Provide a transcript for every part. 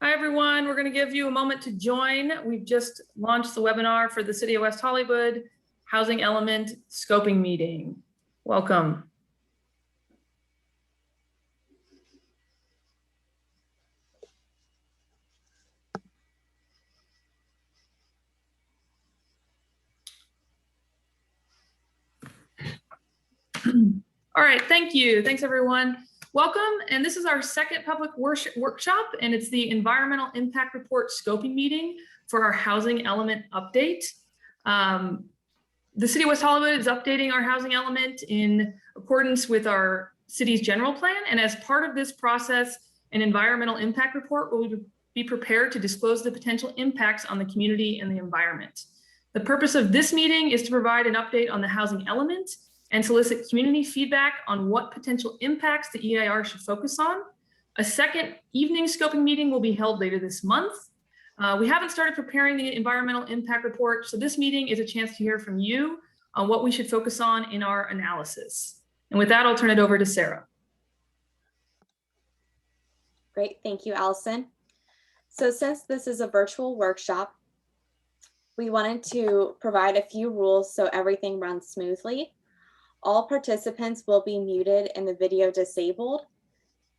Hi, everyone. We're going to give you a moment to join. We've just launched the webinar for the City of West Hollywood Housing Element Scoping Meeting. Welcome. All right, thank you. Thanks, everyone. Welcome, and this is our second public workshop, and it's the Environmental Impact Report Scoping Meeting for our Housing Element Update. The City of West Hollywood is updating our housing element in accordance with our city's general plan, and as part of this process, an environmental impact report will be prepared to disclose the potential impacts on the community and the environment. The purpose of this meeting is to provide an update on the housing element and solicit community feedback on what potential impacts the EIR should focus on. A second evening scoping meeting will be held later this month. We haven't started preparing the environmental impact report, so this meeting is a chance to hear from you on what we should focus on in our analysis. And with that, I'll turn it over to Sarah. Great, thank you, Allison. So since this is a virtual workshop, we wanted to provide a few rules so everything runs smoothly. All participants will be muted and the video disabled.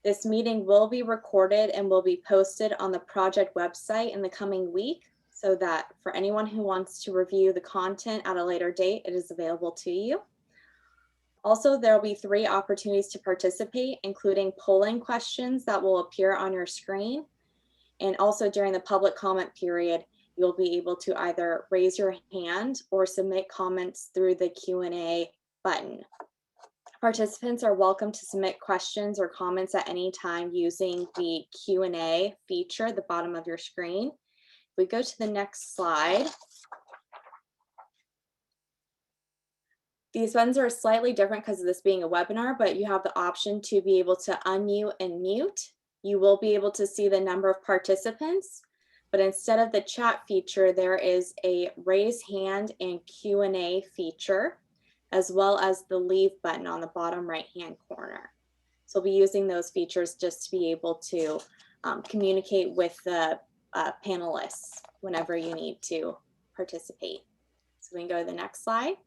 This meeting will be recorded and will be posted on the project website in the coming week so that for anyone who wants to review the content at a later date, it is available to you. Also, there will be 3 opportunities to participate, including polling questions that will appear on your screen. And also during the public comment period, you'll be able to either raise your hand or submit comments through the Q&A button. Participants are welcome to submit questions or comments at any time using the Q&A feature at the bottom of your screen. If we go to the next slide, these buttons are slightly different because of this being a webinar, but you have the option to be able to unmute and mute. You will be able to see the number of participants, but instead of the chat feature, there is a raise hand and Q&A feature, as well as the leave button on the bottom right-hand corner. So we'll be using those features just to be able to communicate with the panelists whenever you need to participate. So we can go to the next slide.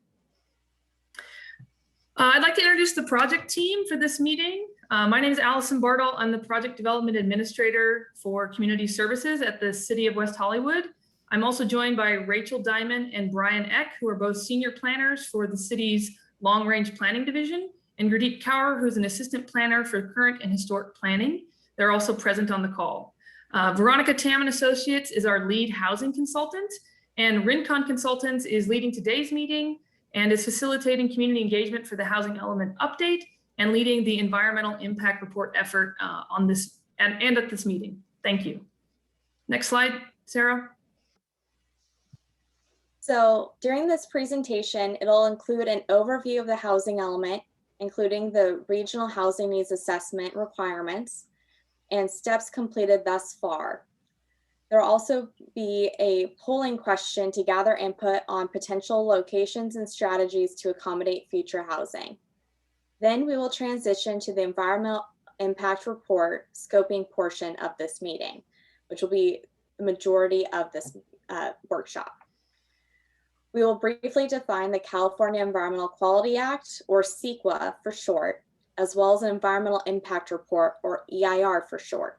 I'd like to introduce the project team for this meeting. My name is Allison Bartle. I'm the Project Development Administrator for Community Services at the City of West Hollywood. I'm also joined by Rachel Diamond and Brian Eck, who are both senior planners for the city's Long Range Planning Division, and Gurdeep Kaur, who's an assistant planner for current and historic planning. They're also present on the call. Veronica Tam and Associates is our lead housing consultant, and Rincon Consultants is leading today's meeting and is facilitating community engagement for the housing element update and leading the environmental impact report effort on this and at this meeting. Thank you. Next slide, Sarah. So during this presentation, it'll include an overview of the housing element, including the regional housing needs assessment requirements and steps completed thus far. There'll also be a polling question to gather input on potential locations and strategies to accommodate future housing. Then we will transition to the environmental impact report scoping portion of this meeting, which will be the majority of this workshop. We will briefly define the California Environmental Quality Act, or CEQA for short, as well as an environmental impact report, or EIR for short.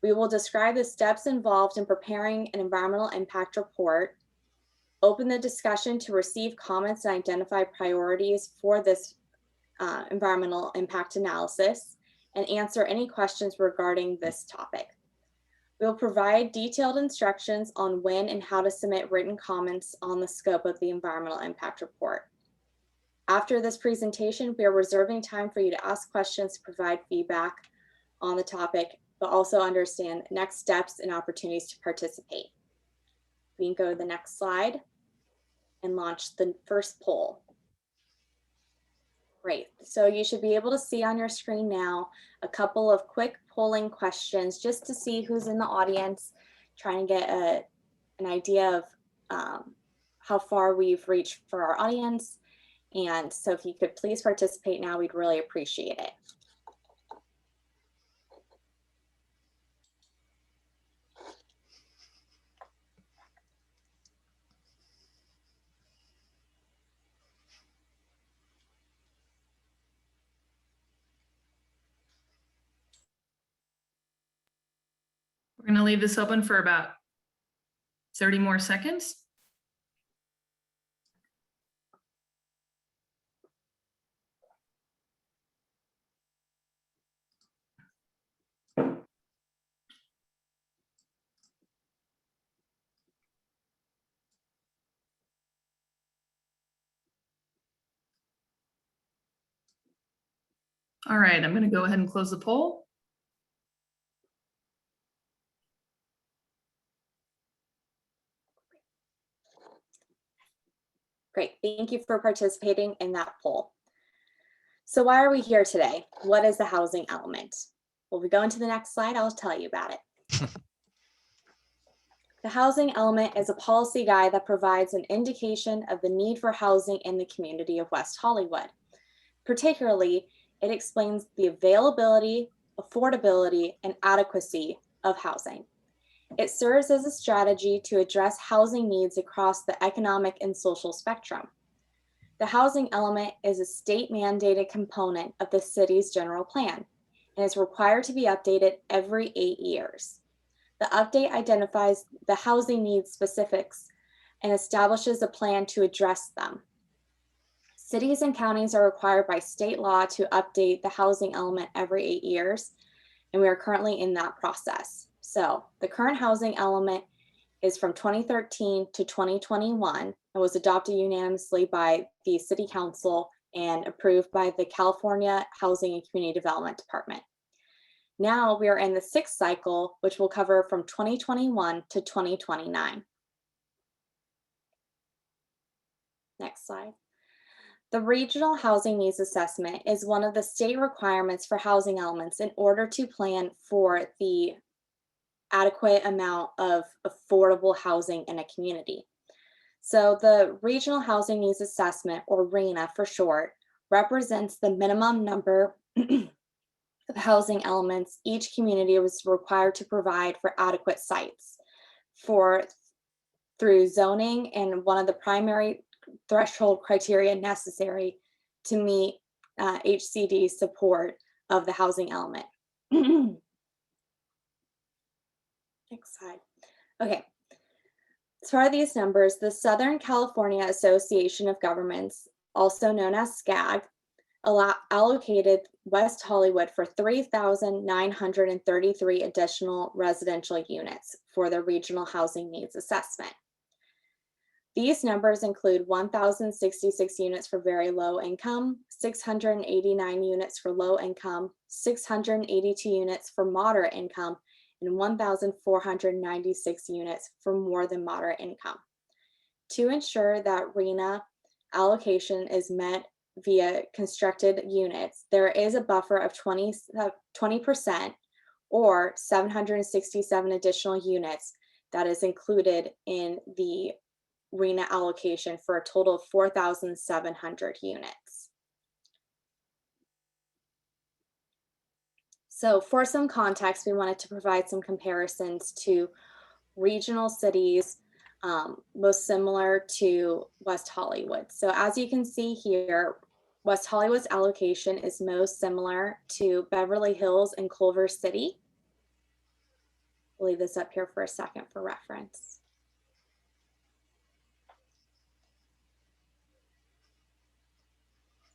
We will describe the steps involved in preparing an environmental impact report, open the discussion to receive comments and identify priorities for this environmental impact analysis, and answer any questions regarding this topic. We will provide detailed instructions on when and how to submit written comments on the scope of the environmental impact report. After this presentation, we are reserving time for you to ask questions to provide feedback on the topic, but also understand next steps and opportunities to participate. We can go to the next slide and launch the first poll. Great, so you should be able to see on your screen now a couple of quick polling questions just to see who's in the audience, trying to get an idea of how far we've reached for our audience. And so if you could please participate now, we'd really appreciate it. We're going to leave this open for about 30 more seconds. All right, I'm going to go ahead and close the poll. Great, thank you for participating in that poll. So why are we here today? What is the housing element? Well, we go into the next slide, I'll tell you about it. The housing element is a policy guide that provides an indication of the need for housing in the community of West Hollywood. Particularly, it explains the availability, affordability, and adequacy of housing. It serves as a strategy to address housing needs across the economic and social spectrum. The housing element is a state-mandated component of the city's general plan and is required to be updated every 8 years. The update identifies the housing needs specifics and establishes a plan to address them. Cities and counties are required by state law to update the housing element every 8 years, and we are currently in that process. So the current housing element is from 2013 to 2021 and was adopted unanimously by the City Council and approved by the California Housing and Community Development Department. Now we are in the 6th cycle, which will cover from 2021 to 2029. Next slide. The Regional Housing Needs Assessment is one of the state requirements for housing elements in order to plan for the adequate amount of affordable housing in a community. So the Regional Housing Needs Assessment, or RHNA for short, represents the minimum number of housing elements each community was required to provide for adequate sites through zoning, and one of the primary threshold criteria necessary to meet HCD support of the housing element. Next slide. Okay. As far as these numbers, the Southern California Association of Governments, also known as SCAG, allocated West Hollywood for 3,933 additional residential units for the Regional Housing Needs Assessment. These numbers include 1,066 units for very low income, 689 units for low income, 682 units for moderate income, and 1,496 units for more than moderate income. To ensure that RHNA allocation is met via constructed units, there is a buffer of 20% or 767 additional units that is included in the RHNA allocation for a total of 4,700 units. So for some context, we wanted to provide some comparisons to regional cities most similar to West Hollywood. So as you can see here, West Hollywood's allocation is most similar to Beverly Hills and Culver City. I'll leave this up here for a second for reference.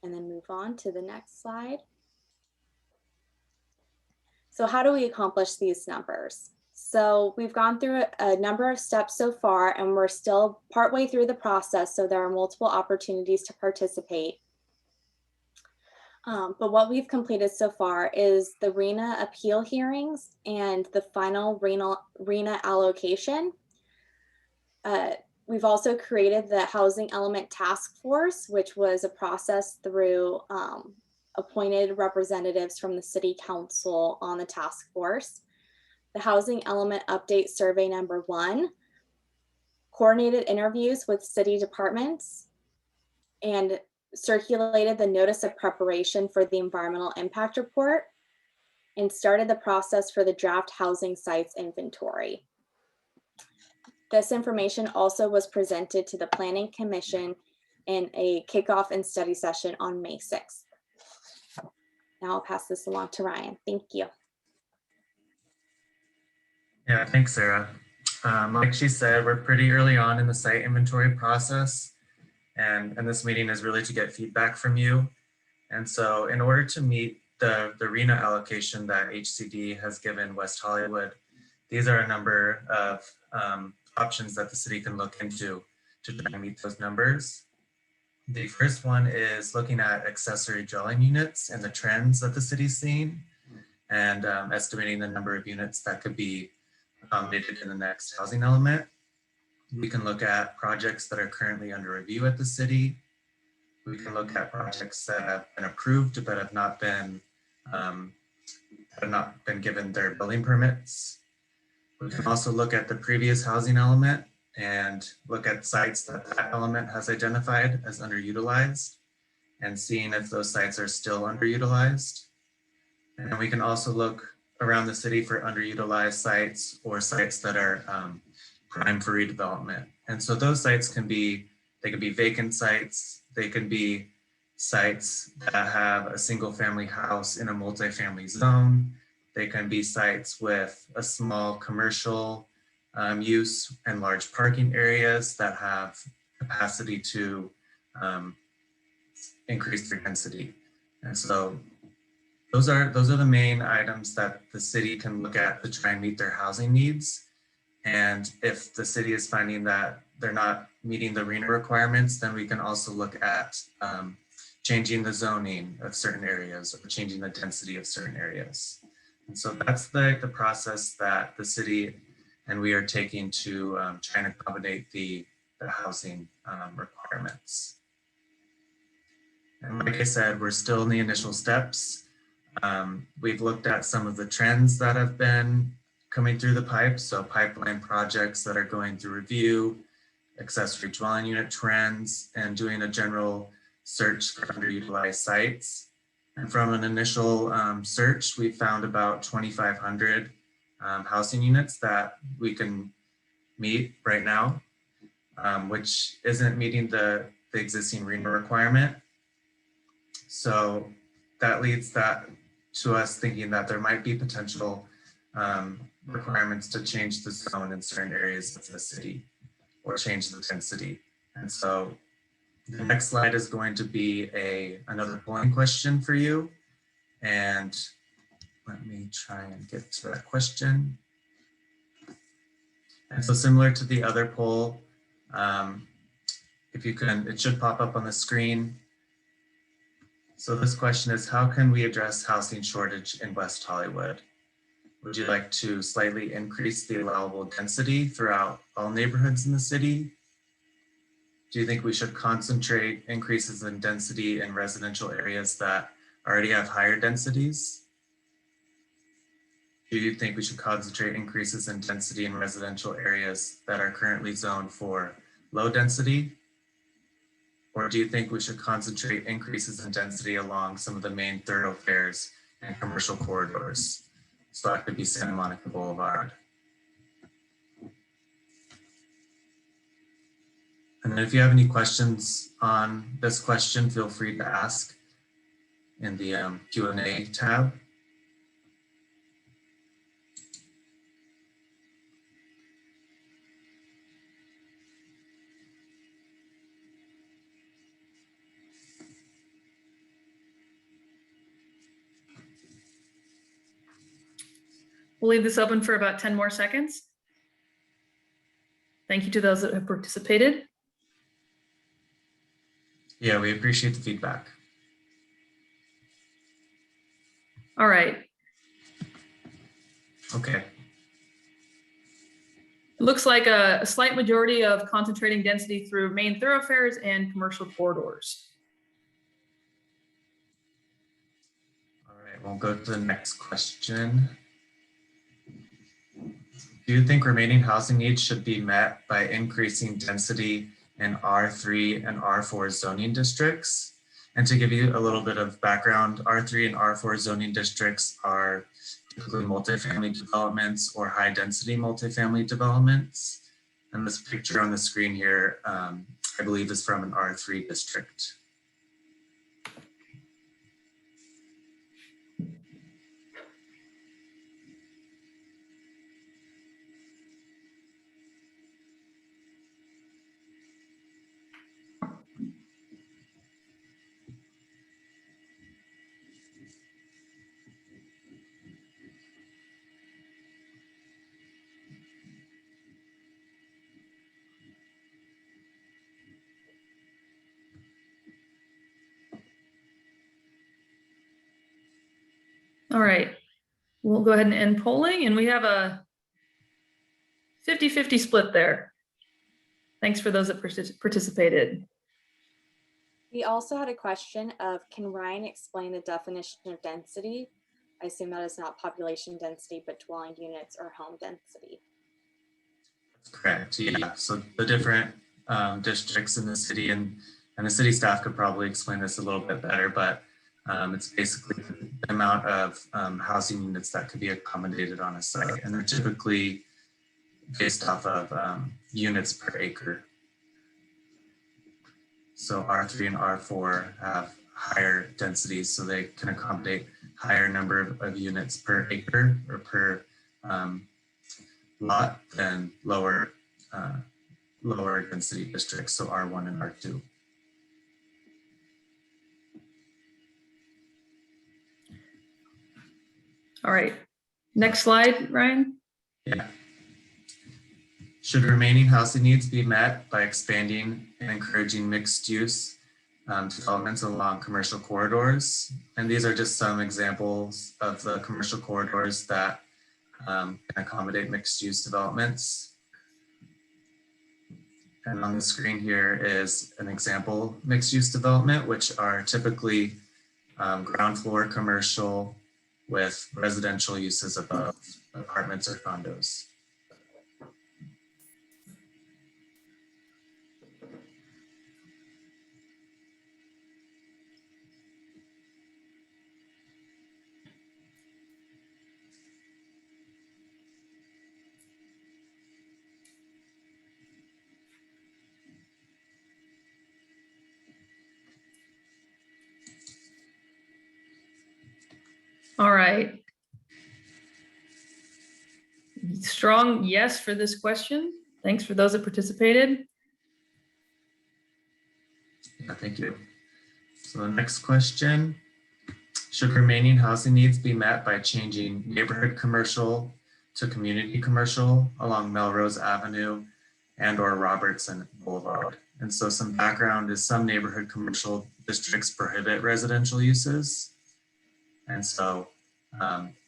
And then move on to the next slide. So how do we accomplish these numbers? So we've gone through a number of steps so far, and we're still partway through the process, so there are multiple opportunities to participate. But what we've completed so far is the RHNA appeal hearings and the final RHNA allocation. We've also created the Housing Element Task Force, which was a process through appointed representatives from the City Council on the task force. The Housing Element Update Survey number 1, coordinated interviews with city departments, and circulated the notice of preparation for the environmental impact report, and started the process for the draft housing sites inventory. This information also was presented to the Planning Commission in a kickoff and study session on May 6th. Now I'll pass this along to Ryan. Thank you. Yeah, thanks, Sarah. Like she said, we're pretty early on in the site inventory process, and this meeting is really to get feedback from you. And so in order to meet the RENA allocation that HCD has given West Hollywood, these are a number of options that the city can look into to try and meet those numbers. The first one is looking at accessory dwelling units and the trends that the city's seeing, and estimating the number of units that could be accommodated in the next housing element. We can look at projects that are currently under review at the city. We can look at projects that have been approved but um, have not been given their building permits. We can also look at the previous housing element and look at sites that that element has identified as underutilized and seeing if those sites are still underutilized. And we can also look around the city for underutilized sites or sites that are prime for redevelopment. And so those sites can be vacant sites. They can be sites that have a single family house in a multifamily zone. They can be sites with a small commercial use and large parking areas that have capacity to increase their density. And so those are the main items that the city can look at to try and meet their housing needs. And if the city is finding that they're not meeting the RENA requirements, then we can also look at changing the zoning of certain areas or changing the density of certain areas. And so that's the process that the city and we are taking to try and accommodate the housing requirements. And like I said, we're still in the initial steps. We've looked at some of the trends that have been coming through the pipe. So pipeline projects that are going through review, accessory dwelling unit trends, and doing a general search for underutilized sites. And from an initial search, we found about 2,500 housing units that we can meet right now, which isn't meeting the existing RENA requirement. So that leads to us thinking that there might be potential requirements to change the zone in certain areas of the city or change the density. And so the next slide is going to be another polling question for you. And let me try and get to that question. And so similar to the other poll, if you can, it should pop up on the screen. So this question is, how can we address housing shortage in West Hollywood? Would you like to slightly increase the allowable density throughout all neighborhoods in the city? Do you think we should concentrate increases in density in residential areas that already have higher densities? Do you think we should concentrate increases in density in residential areas that are currently zoned for low density? Or do you think we should concentrate increases in density along some of the main thoroughfares and commercial corridors? So that could be Santa Monica Boulevard. And then if you have any questions on this question, feel free to ask in the Q&A tab. We'll leave this open for about 10 more seconds. Thank you to those that have participated. Yeah, we appreciate the feedback. All right. Okay. It looks like a slight majority of concentrating density through main thoroughfares and commercial corridors. All right, we'll go to the next question. Do you think remaining housing needs should be met by increasing density in R3 and R4 zoning districts? And to give you a little bit of background, R3 and R4 zoning districts are typically multifamily developments or high density multifamily developments. And this picture on the screen here, I believe is from an R3 district. All right, we'll go ahead and end polling, and we have a 50-50 split there. Thanks for those that participated. We also had a question of, can Ryan explain the definition of density? I assume that is not population density, but dwelling units or home density. That's correct. Yeah. So the different districts in the city, and the city staff could probably explain this a little bit better, but it's basically the amount of housing units that could be accommodated on a site, and they're typically based off of units per acre. So R3 and R4 have higher densities, so they can accommodate higher number of units per acre or per lot than lower density districts, so R1 and R2. All right, next slide, Ryan. Yeah. Should remaining housing needs be met by expanding and encouraging mixed use developments along commercial corridors? And these are just some examples of the commercial corridors that can accommodate mixed use developments. And on the screen here is an example mixed use development, which are typically ground floor commercial with residential uses above, apartments or condos. All right. Strong yes for this question. Thanks for those that participated. Yeah, thank you. So the next question, should remaining housing needs be met by changing neighborhood commercial to community commercial along Melrose Avenue and or Robertson Boulevard? And so some background is some neighborhood commercial districts prohibit residential uses. And so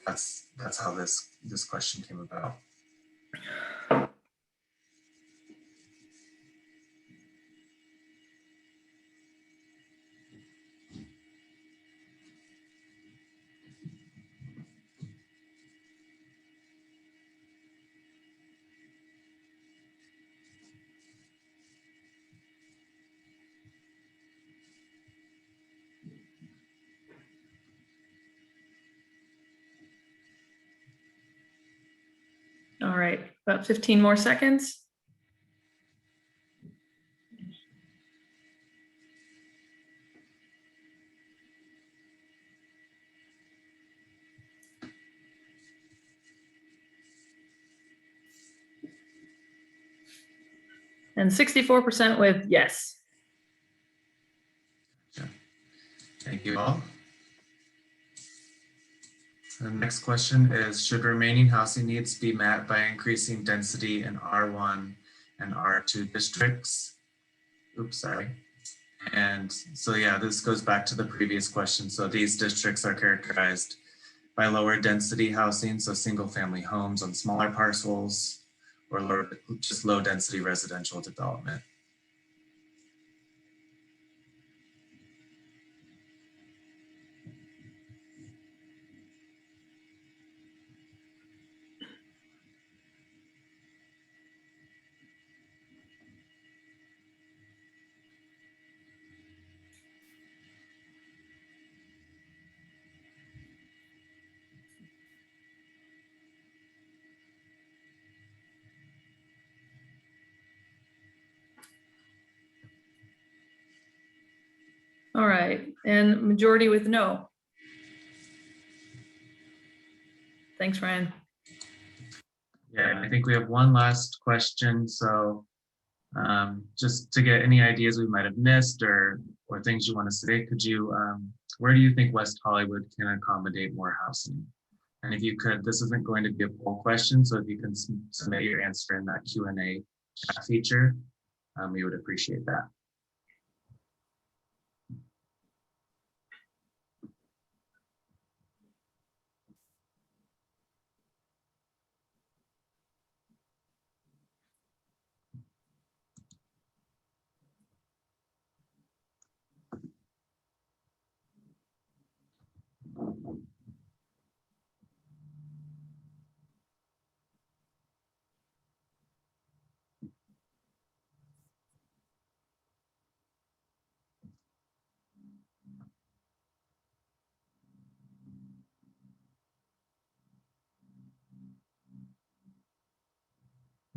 that's how this question came about. All right, about 15 more seconds. And 64% with yes. Thank you all. The next question is, should remaining housing needs be met by increasing density in R1 and R2 districts? Oops, sorry. And so, yeah, this goes back to the previous question. So these districts are characterized by lower density housing, so single family homes on smaller parcels, or just low density residential development. All right, and majority with no. Thanks, Ryan. Yeah, I think we have one last question. So just to get any ideas we might have missed or things you want to say, could you, where do you think West Hollywood can accommodate more housing? And if you could, this isn't going to be a poll question, so if you can submit your answer in that Q&A chat feature, we would appreciate that.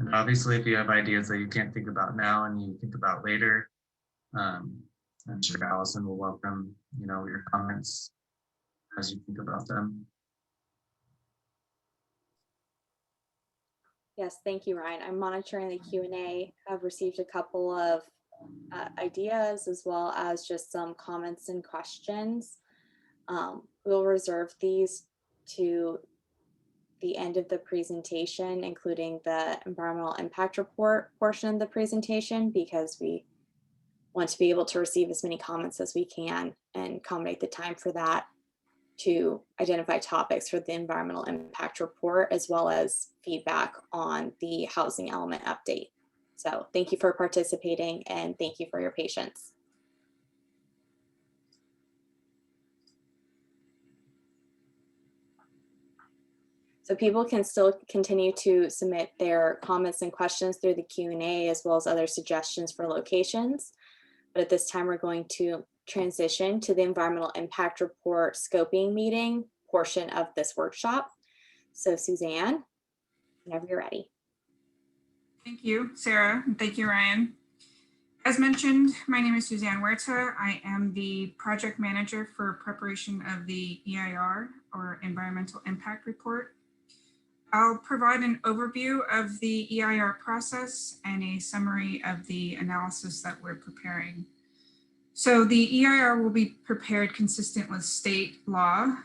And obviously, if you have ideas that you can't think about now and you think about later, I'm sure Allison will welcome, your comments as you think about them. Yes, thank you, Ryan. I'm monitoring the Q&A. I've received a couple of ideas as well as just some comments and questions. We'll reserve these to the end of the presentation, including the environmental impact report portion of the presentation, because we want to be able to receive as many comments as we can and accommodate the time for that to identify topics for the environmental impact report, as well as feedback on the housing element update. So thank you for participating and thank you for your patience. So people can still continue to submit their comments and questions through the Q&A, as well as other suggestions for locations. But at this time, we're going to transition to the environmental impact report scoping meeting portion of this workshop. So Suzanne, whenever you're ready. Thank you, Sarah, and thank you, Ryan. As mentioned, my name is Suzanne Huerta. I am the project manager for preparation of the EIR, or Environmental Impact Report. I'll provide an overview of the EIR process and a summary of the analysis that we're preparing. So the EIR will be prepared consistent with state law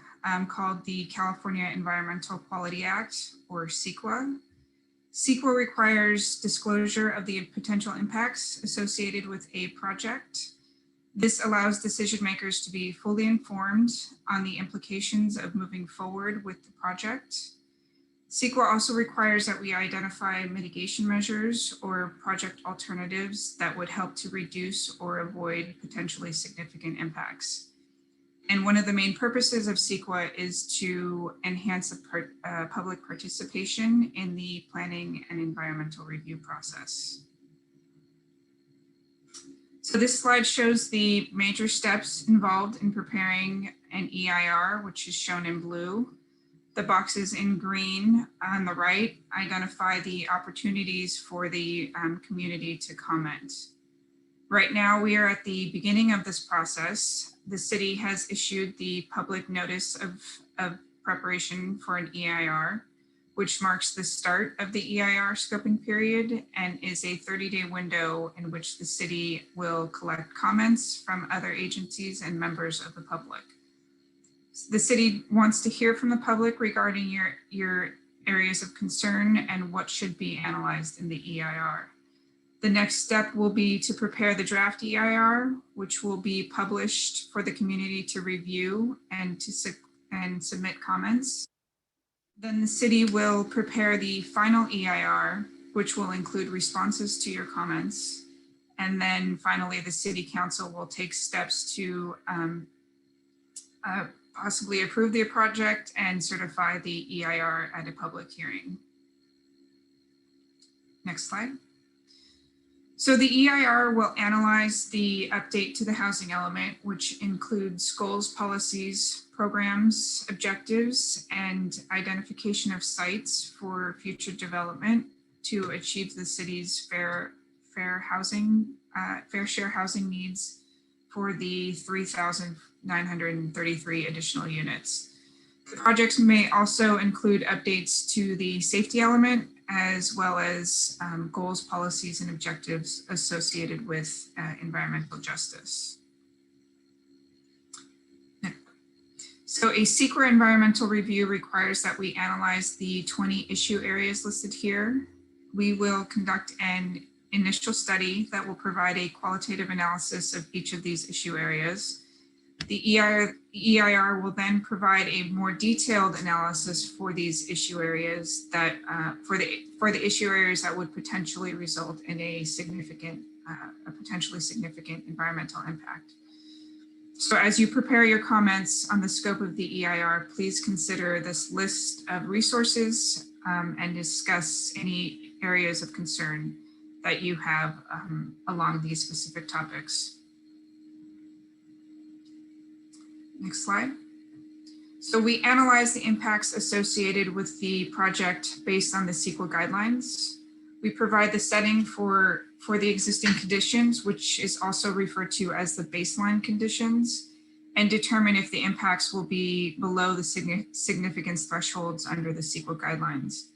called the California Environmental Quality Act, or CEQA. CEQA requires disclosure of the potential impacts associated with a project. This allows decision makers to be fully informed on the implications of moving forward with the project. CEQA also requires that we identify mitigation measures or project alternatives that would help to reduce or avoid potentially significant impacts. And one of the main purposes of CEQA is to enhance the public participation in the planning and environmental review process. So this slide shows the major steps involved in preparing an EIR, which is shown in blue. The boxes in green on the right identify the opportunities for the community to comment. Right now, we are at the beginning of this process. The city has issued the public notice of preparation for an EIR, which marks the start of the EIR scoping period and is a 30-day window in which the city will collect comments from other agencies and members of the public. The city wants to hear from the public regarding your areas of concern and what should be analyzed in the EIR. The next step will be to prepare the draft EIR, which will be published for the community to review and submit comments. Then the city will prepare the final EIR, which will include responses to your comments. And then finally, the city council will take steps to possibly approve the project and certify the EIR at a public hearing. Next slide. So the EIR will analyze the update to the housing element, which includes goals, policies, programs, objectives, and identification of sites for future development to achieve the city's fair share housing needs for the 3,933 additional units. The projects may also include updates to the safety element, as well as goals, policies, and objectives associated with environmental justice. So a CEQA environmental review requires that we analyze the 20 issue areas listed here. We will conduct an initial study that will provide a qualitative analysis of each of these issue areas. The EIR will then provide a more detailed analysis for these issue areas that for the issue areas that would potentially result in a potentially significant environmental impact. So as you prepare your comments on the scope of the EIR, please consider this list of resources and discuss any areas of concern that you have along these specific topics. Next slide. So we analyze the impacts associated with the project based on the CEQA guidelines. We provide the setting for the existing conditions, which is also referred to as the baseline conditions, and determine if the impacts will be below the significance thresholds under the CEQA guidelines.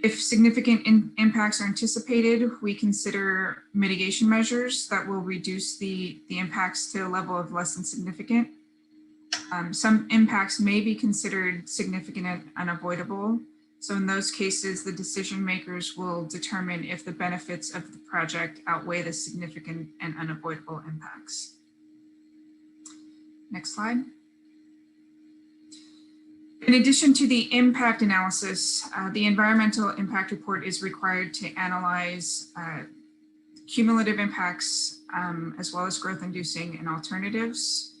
If significant impacts are anticipated, we consider mitigation measures that will reduce the impacts to a level of less than significant. Some impacts may be considered significant and unavoidable. So in those cases, the decision makers will determine if the benefits of the project outweigh the significant and unavoidable impacts. Next slide. In addition to the impact analysis, the environmental impact report is required to analyze cumulative impacts as well as growth inducing and alternatives.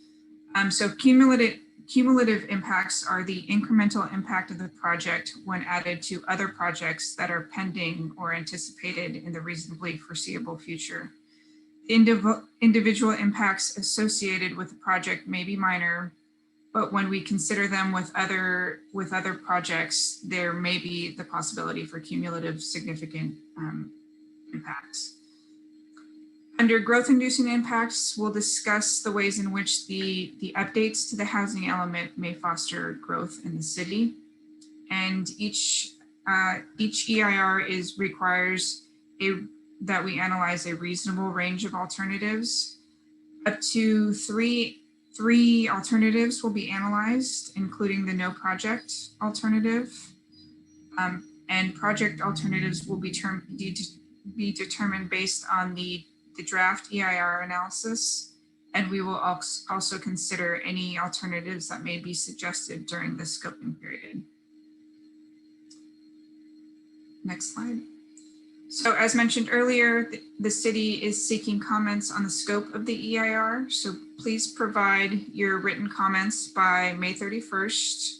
So cumulative impacts are the incremental impact of the project when added to other projects that are pending or anticipated in the reasonably foreseeable future. Individual impacts associated with the project may be minor, but when we consider them with other projects, there may be the possibility for cumulative significant impacts. Under growth-inducing impacts, we'll discuss the ways in which the updates to the housing element may foster growth in the city. And each EIR requires that we analyze a reasonable range of alternatives. Up to three alternatives will be analyzed, including the no project alternative. And project alternatives will be determined based on the draft EIR analysis, and we will also consider any alternatives that may be suggested during the scoping period. Next slide. So as mentioned earlier, the city is seeking comments on the scope of the EIR, so please provide your written comments by May 31st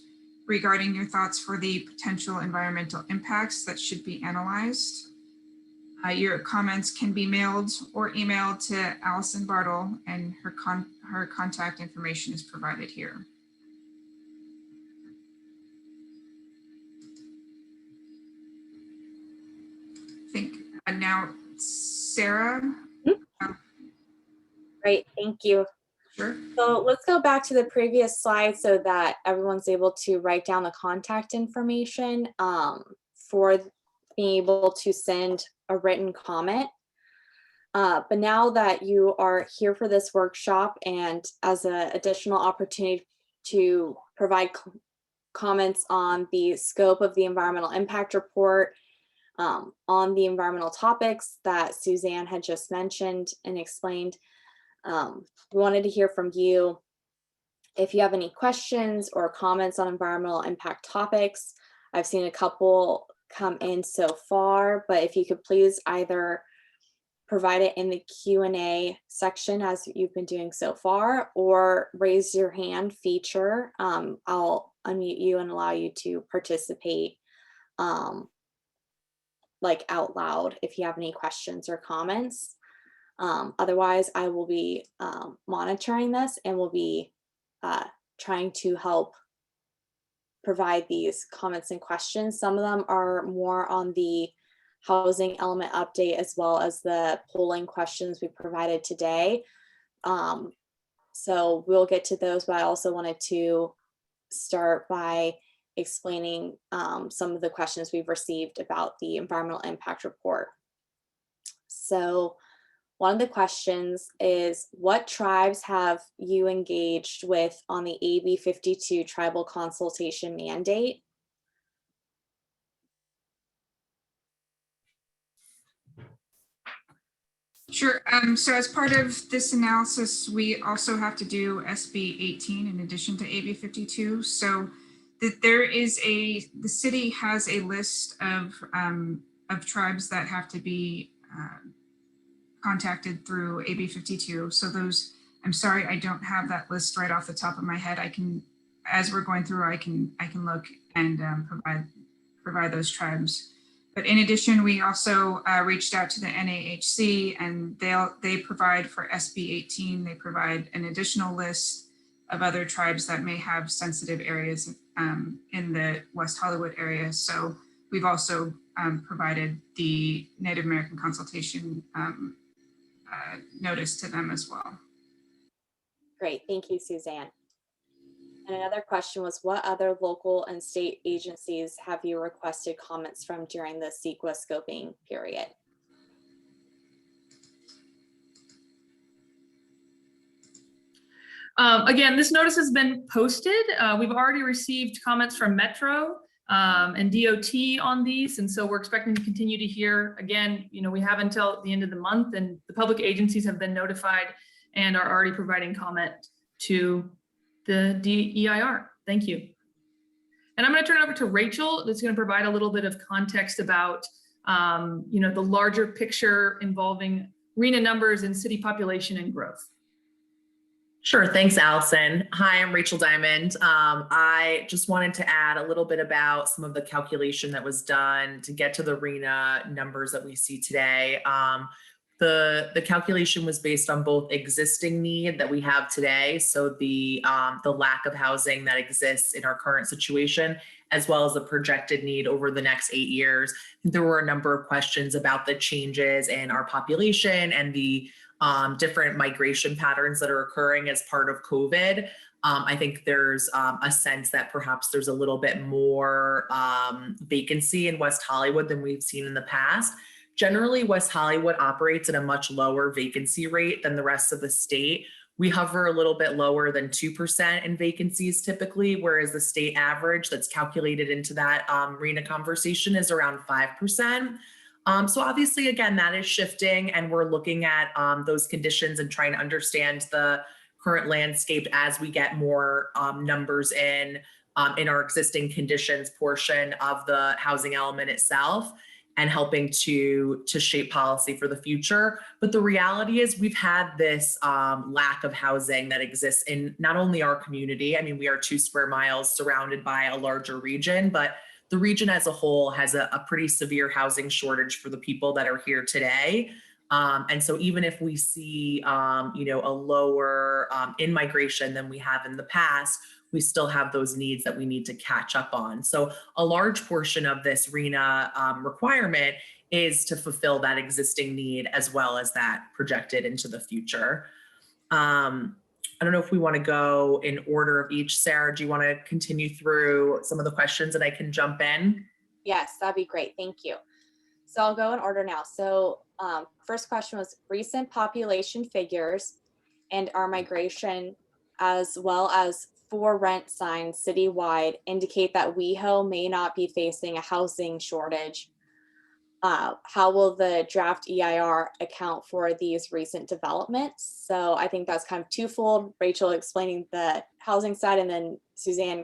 regarding your thoughts for the potential environmental impacts that should be analyzed. Your comments can be mailed or emailed to Allison Bartle, and her contact information is provided here. I think now Sarah. Great, thank you. Sure. So let's go back to the previous slide so that everyone's able to write down the contact information for being able to send a written comment. But now that you are here for this workshop and as an additional opportunity to provide comments on the scope of the environmental impact report, on the environmental topics that Suzanne had just mentioned and explained, we wanted to hear from you. If you have any questions or comments on environmental impact topics, I've seen a couple come in so far, but if you could please either provide it in the Q&A section as you've been doing so far, or raise your hand feature. I'll unmute you and allow you to participate like out loud if you have any questions or comments. Otherwise, I will be monitoring this and will be trying to help provide these comments and questions. Some of them are more on the housing element update as well as the polling questions we provided today. So we'll get to those, but I also wanted to start by explaining some of the questions we've received about the environmental impact report. So one of the questions is, what tribes have you engaged with on the AB 52 tribal consultation mandate? Sure. So as part of this analysis, we also have to do SB 18 in addition to AB 52. So the city has a list of tribes that have to be contacted through AB 52. So those, I'm sorry, I don't have that list right off the top of my head. I can, as we're going through, I can look and provide those tribes. But in addition, we also reached out to the NAHC, and they provide for SB 18. They provide an additional list of other tribes that may have sensitive areas in the West Hollywood area. So we've also provided the Native American consultation notice to them as well. Great, thank you, Suzanne. And another question was, what other local and state agencies have you requested comments from during the CEQA scoping period? Again, this notice has been posted. We've already received comments from Metro and DOT on these, and so we're expecting to continue to hear. Again, we have until the end of the month, and the public agencies have been notified and are already providing comment to the DEIR. Thank you. And I'm going to turn it over to Rachel, that's going to provide a little bit of context about the larger picture involving RHNA numbers and city population and growth. Sure. Thanks, Allison. Hi, I'm Rachel Diamond. I just wanted to add a little bit about some of the calculation that was done to get to the RHNA numbers that we see today. The calculation was based on both existing need that we have today, so the lack of housing that exists in our current situation, as well as the projected need over the next 8 years. There were a number of questions about the changes in our population and the different migration patterns that are occurring as part of COVID. I think there's a sense that perhaps there's a little bit more vacancy in West Hollywood than we've seen in the past. Generally, West Hollywood operates at a much lower vacancy rate than the rest of the state. We hover a little bit lower than 2% in vacancies typically, whereas the state average that's calculated into that RHNA conversation is around 5%. So obviously, again, that is shifting, and we're looking at those conditions and trying to understand the current landscape as we get more numbers in our existing conditions portion of the housing element itself, and helping to shape policy for the future. But the reality is we've had this lack of housing that exists in not only our community. I mean, we are 2 square miles surrounded by a larger region, but the region as a whole has a pretty severe housing shortage for the people that are here today. And so even if we see, a lower in-migration than we have in the past, we still have those needs that we need to catch up on. So a large portion of this RHNA requirement is to fulfill that existing need as well as that projected into the future. I don't know if we want to go in order of each. Sarah, do you want to continue through some of the questions and I can jump in? Yes, that'd be great. Thank you. So I'll go in order now. So first question was recent population figures and our migration, as well as for rent signs citywide, indicate that WeHo may not be facing a housing shortage. How will the draft EIR account for these recent developments? So I think that's kind of twofold. Rachel explaining the housing side, and then Suzanne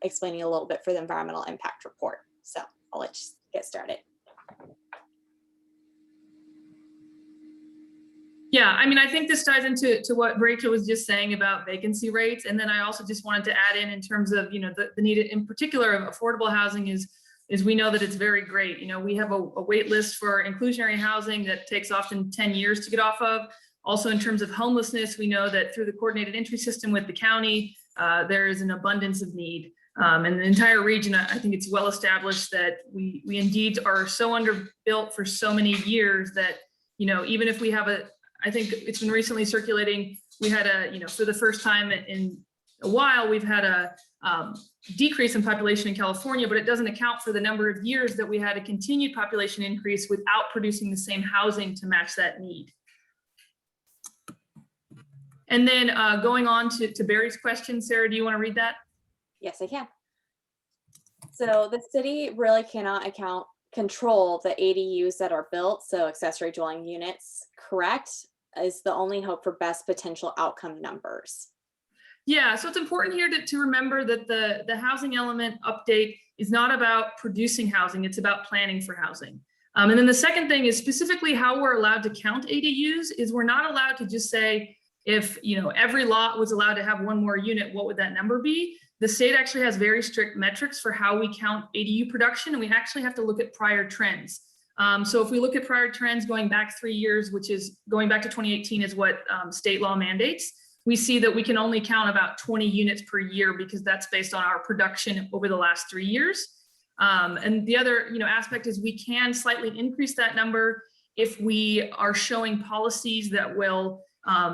explaining a little bit for the environmental impact report. So I'll let you get started. Yeah, I mean, I think this ties into what Rachel was just saying about vacancy rates. And then I also just wanted to add in terms of, the need in particular of affordable housing is we know that it's very great. We have a wait list for inclusionary housing that takes often 10 years to get off of. Also, in terms of homelessness, we know that through the coordinated entry system with the county, there is an abundance of need. And the entire region, I think it's well established that we indeed are so underbuilt for so many years that, even if we have I think it's been recently circulating, we had for the first time in a while, we've had a decrease in population in California, but it doesn't account for the number of years that we had a continued population increase without producing the same housing to match that need. And then going on to Barry's question, Sarah, do you want to read that? Yes, I can. So the city really cannot control the ADUs that are built, so accessory dwelling units, correct, is the only hope for best potential outcome numbers. Yeah, so it's important here to remember that the housing element update is not about producing housing, it's about planning for housing. And then the second thing is specifically how we're allowed to count ADUs is we're not allowed to just say, if every lot was allowed to have one more unit, what would that number be? The state actually has very strict metrics for how we count ADU production, and we actually have to look at prior trends. So if we look at prior trends going back 3 years, which is going back to 2018 is what state law mandates, we see that we can only count about 20 units per year because that's based on our production over the last 3 years. And the other, aspect is we can slightly increase that number if we are showing policies that will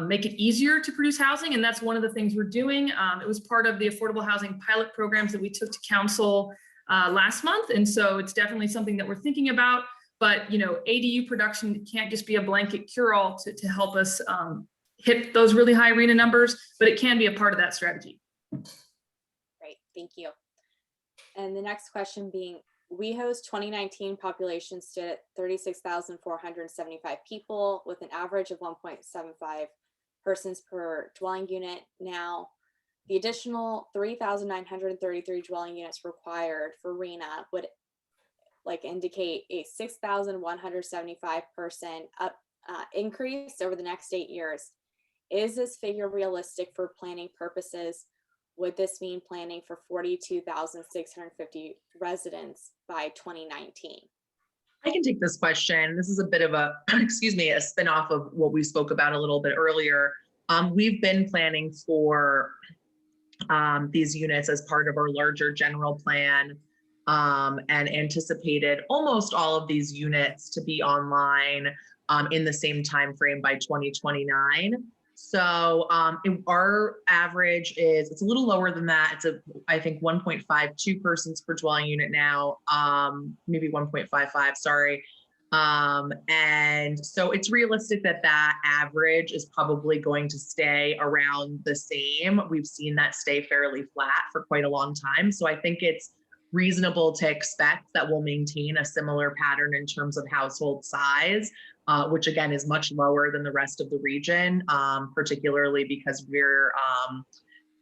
make it easier to produce housing. And that's one of the things we're doing. It was part of the affordable housing pilot programs that we took to council last month. And so it's definitely something that we're thinking about. But, ADU production can't just be a blanket cure-all to help us hit those really high RHNA numbers, but it can be a part of that strategy. Great, thank you. And the next question being, WeHo's 2019 population stood at 36,475 people with an average of 1.75 persons per dwelling unit. Now, the additional 3,933 dwelling units required for RHNA would indicate a 6,175 person increase over the next 8 years. Is this figure realistic for planning purposes? Would this mean planning for 42,650 residents by 2019? I can take this question. This is a bit of a, a spin-off of what we spoke about a little bit earlier. We've been planning for these units as part of our larger general plan and anticipated almost all of these units to be online in the same time frame by 2029. So our average it's a little lower than that. It's I think 1.52 persons per dwelling unit now, maybe 1.55, sorry. And so it's realistic that average is probably going to stay around the same. We've seen that stay fairly flat for quite a long time. So I think it's reasonable to expect that we'll maintain a similar pattern in terms of household size, which again is much lower than the rest of the region, particularly because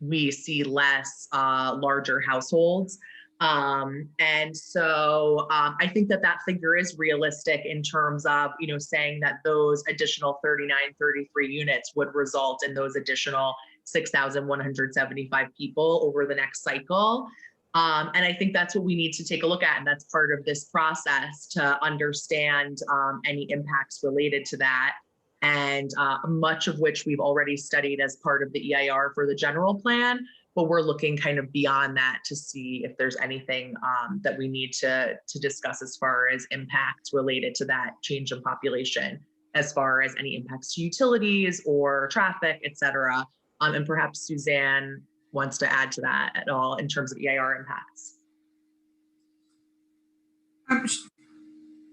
we see less larger households. And so I think that figure is realistic in terms of, saying that those additional 33 units would result in those additional 6,175 people over the next cycle. And I think that's what we need to take a look at. And that's part of this process to understand any impacts related to that. And much of which we've already studied as part of the EIR for the general plan, but we're looking kind of beyond that to see if there's anything that we need to discuss as far as impacts related to that change in population, as far as any impacts to utilities or traffic, et cetera. And perhaps Suzanne wants to add to that at all in terms of EIR impacts.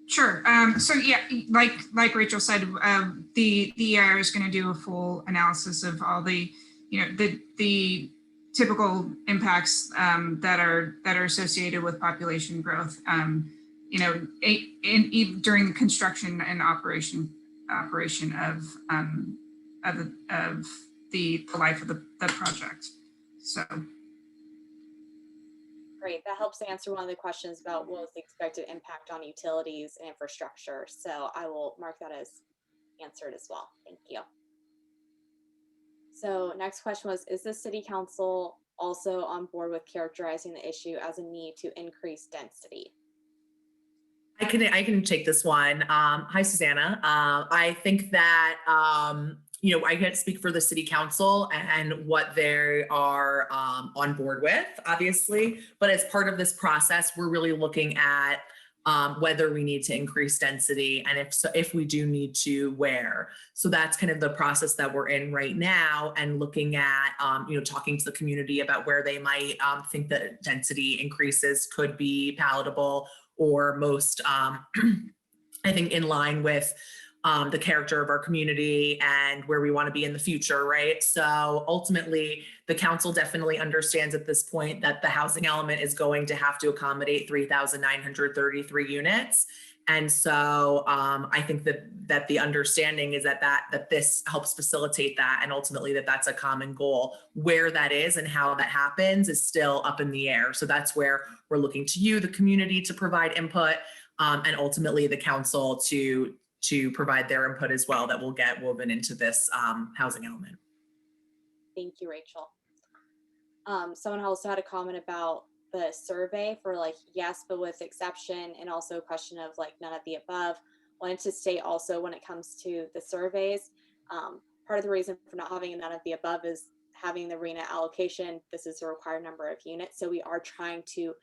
Sure. So yeah, like Rachel said, the EIR is going to do a full analysis of all the, the typical impacts that are associated with population growth. During the construction and operation of the life of the project. So. Great, that helps answer one of the questions about what was the expected impact on utilities and infrastructure. So I will mark that as answered as well. Thank you. So next question was, is the city council also on board with characterizing the issue as a need to increase density? I can take this one. Hi, Susanna. I think that, I can't speak for the city council and what they are on board with, obviously, but as part of this process, we're really looking at whether we need to increase density, and if we do need to, where. So that's kind of the process that we're in right now, and looking at, talking to the community about where they might think that density increases could be palatable or most, I think, in line with the character of our community and where we want to be in the future, right? So ultimately, the council definitely understands at this point that the housing element is going to have to accommodate 3,933 units. And so I think that the understanding is that this helps facilitate that, and ultimately that's a common goal. Where that is and how that happens is still up in the air. So that's where we're looking to you, the community, to provide input, and ultimately the council to provide their input as well, that will get woven into this housing element. Thank you, Rachel. Someone also had a comment about the survey for yes, but with exception, and also a question of none of the above. Wanted to state also, when it comes to the surveys, part of the reason for not having a none of the above is having the RHNA allocation. This is the required number of units. So we are trying to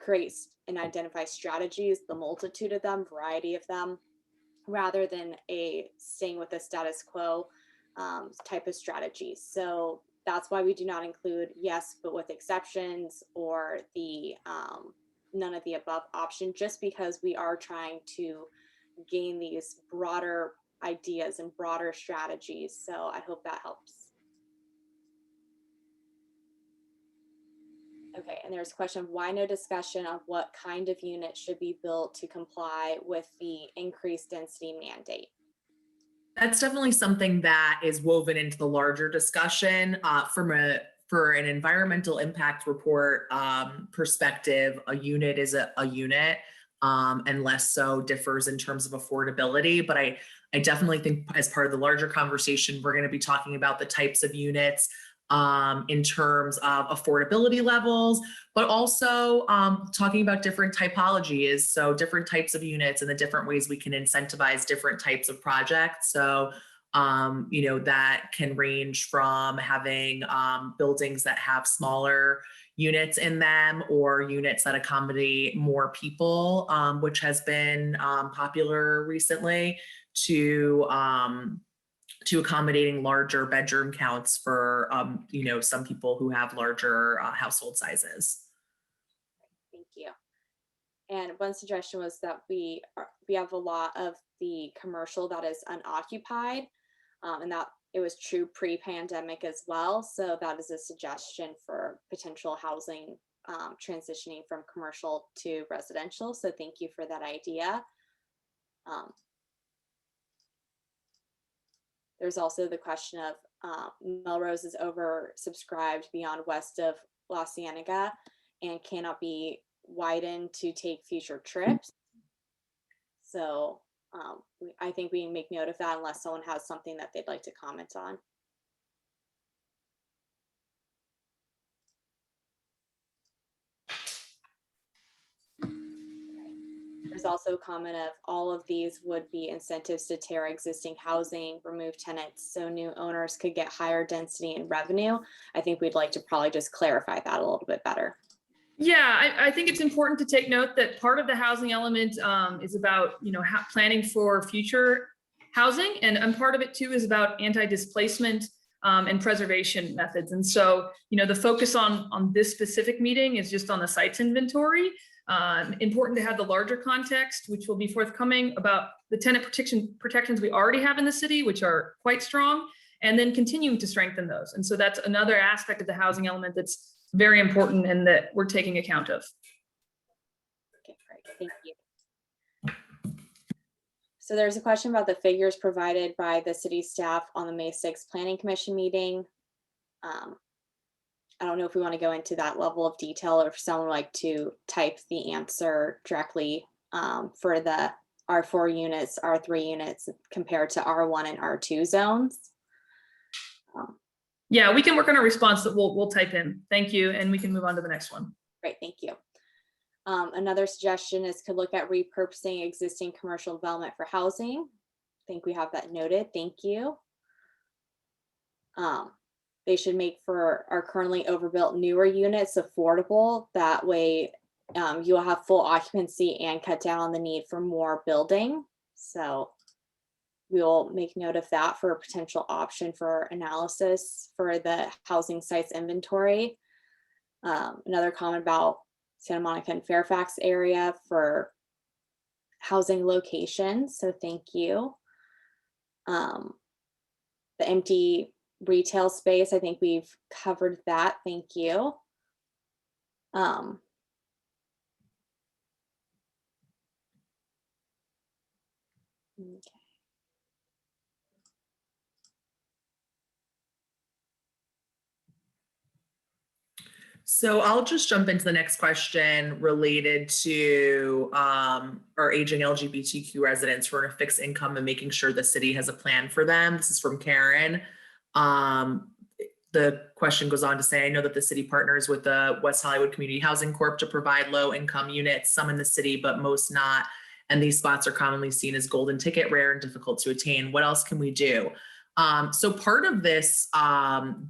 create and identify strategies, the multitude of them, variety of them, rather than a staying with the status quo type of strategies. So that's why we do not include yes, but with exceptions, or the none of the above option, just because we are trying to gain these broader ideas and broader strategies. So I hope that helps. Okay, and there's a question of why no discussion of what kind of unit should be built to comply with the increased density mandate. That's definitely something that is woven into the larger discussion for an environmental impact report perspective. A unit is a unit, and less so differs in terms of affordability. But I definitely think as part of the larger conversation, we're going to be talking about the types of units in terms of affordability levels, but also talking about different typologies. So different types of units and the different ways we can incentivize different types of projects. So, you know, that can range from having buildings that have smaller units in them, or units that accommodate more people, which has been popular recently, to accommodating larger bedroom counts for, you know, some people who have larger household sizes. Thank you. And one suggestion was that we have a lot of the commercial that is unoccupied, and that it was true pre-pandemic as well. So that is a suggestion for potential housing transitioning from commercial to residential. So thank you for that idea. There's also the question of Melrose is oversubscribed beyond west of La Cienega and cannot be widened to take future trips. So I think we can make note of that unless someone has something that they'd like to comment on. There's also a comment of all of these would be incentives to tear existing housing, remove tenants, so new owners could get higher density and revenue. I think we'd like to probably just clarify that a little bit better. Yeah, I think it's important to take note that part of the housing element is about, you know, planning for future housing, and part of it too is about anti-displacement and preservation methods. And so, you know, the focus on this specific meeting is just on the sites inventory. Important to have the larger context, which will be forthcoming, about the tenant protections we already have in the city, which are quite strong, and then continuing to strengthen those. And so that's another aspect of the housing element that's very important and that we're taking account of. Okay, great, thank you. So there's a question about the figures provided by the city staff on the May 6th Planning Commission meeting. I don't know if we want to go into that level of detail, or if someone would like to type the answer directly for the R4 units, R3 units compared to R1 and R2 zones. Yeah, we can work on a response that we'll type in. Thank you, and we can move on to the next one. Great, thank you. Another suggestion is to look at repurposing existing commercial development for housing. I think we have that noted. Thank you. They should make for our currently overbuilt newer units affordable. That way you'll have full occupancy and cut down on the need for more building. So we'll make note of that for a potential option for analysis for the housing sites inventory. Another comment about Santa Monica and Fairfax area for housing locations. So thank you. The empty retail space, I think we've covered that. Thank you. Okay. So I'll just jump into the next question related to our aging LGBTQ residents who are in a fixed income and making sure the city has a plan for them. This is from Karen. The question goes on to say, I know that the city partners with the West Hollywood Community Housing Corp to provide low income units, some in the city, but most not. And these spots are commonly seen as golden ticket, rare and difficult to attain. What else can we do? So part of this,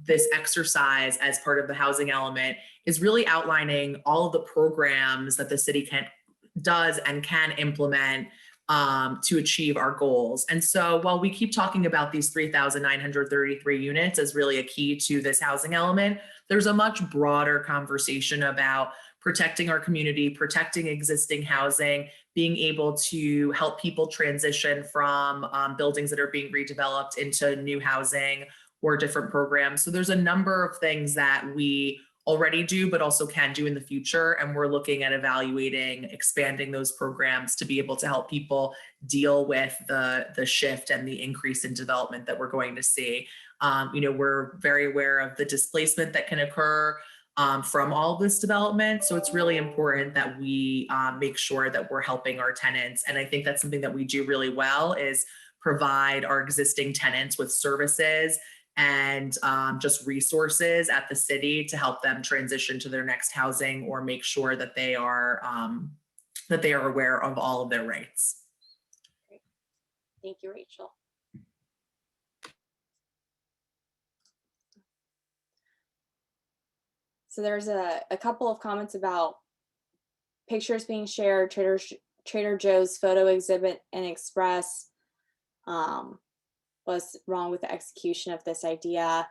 this exercise as part of the housing element is really outlining all of the programs that the city does and can implement to achieve our goals. And so while we keep talking about these 3,933 units as really a key to this housing element, there's a much broader conversation about protecting our community, protecting existing housing, being able to help people transition from buildings that are being redeveloped into new housing or different programs. So there's a number of things that we already do, but also can do in the future. And we're looking at evaluating, expanding those programs to be able to help people deal with the shift and the increase in development that we're going to see. We're very aware of the displacement that can occur from all this development. So it's really important that we make sure that we're helping our tenants. And I think that's something that we do really well, is provide our existing tenants with services and just resources at the city to help them transition to their next housing, or make sure that they are aware of all of their rights. Great. Thank you, Rachel. So there's a couple of comments about pictures being shared, Trader Joe's photo exhibit and express was wrong with the execution of this idea.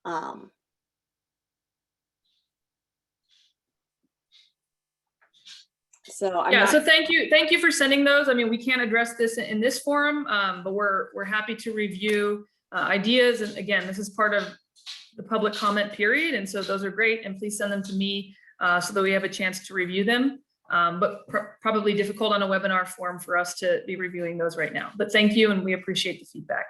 So thank you for sending those. I mean, we can't address this in this forum, but we're happy to review ideas. And again, this is part of the public comment period, and so those are great. And please send them to me so that we have a chance to review them. But probably difficult on a webinar forum for us to be reviewing those right now. But thank you, and we appreciate the feedback.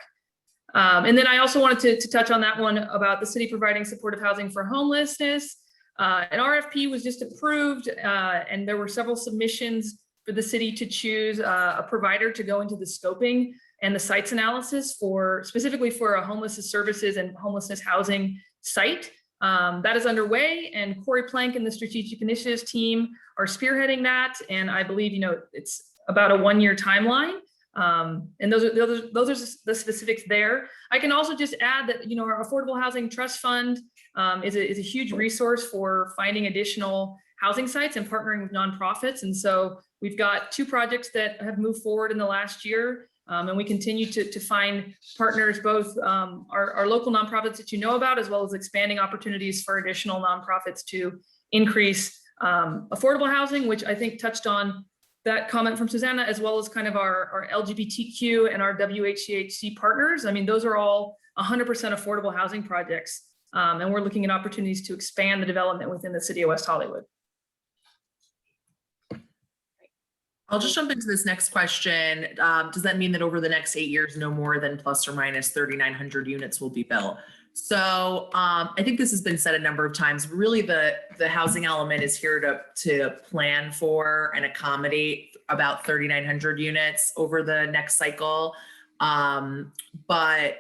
And then I also wanted to touch on that one about the city providing supportive housing for homelessness. An RFP was just approved, and there were several submissions for the city to choose a provider to go into the scoping and the sites analysis specifically for a homelessness services and homelessness housing site. That is underway, and Corey Plank and the Strategic Initiatives team are spearheading that. And I believe, it's about a 1-year timeline. And those are the specifics there. I can also just add that, our Affordable Housing Trust Fund is a huge resource for finding additional housing sites and partnering with nonprofits. And so we've got 2 projects that have moved forward in the last year. And we continue to find partners, both our local nonprofits that you know about, as well as expanding opportunities for additional nonprofits to increase affordable housing, which I think touched on that comment from Susanna, as well as kind of our LGBTQ and our WHCHC partners. I mean, those are all 100% affordable housing projects. And we're looking at opportunities to expand the development within the city of West Hollywood. I'll just jump into this next question. Does that mean that over the next 8 years, no more than plus or minus 3,900 units will be built? So I think this has been said a number of times. Really, the housing element is here to plan for and accommodate about 3,900 units over the next cycle, but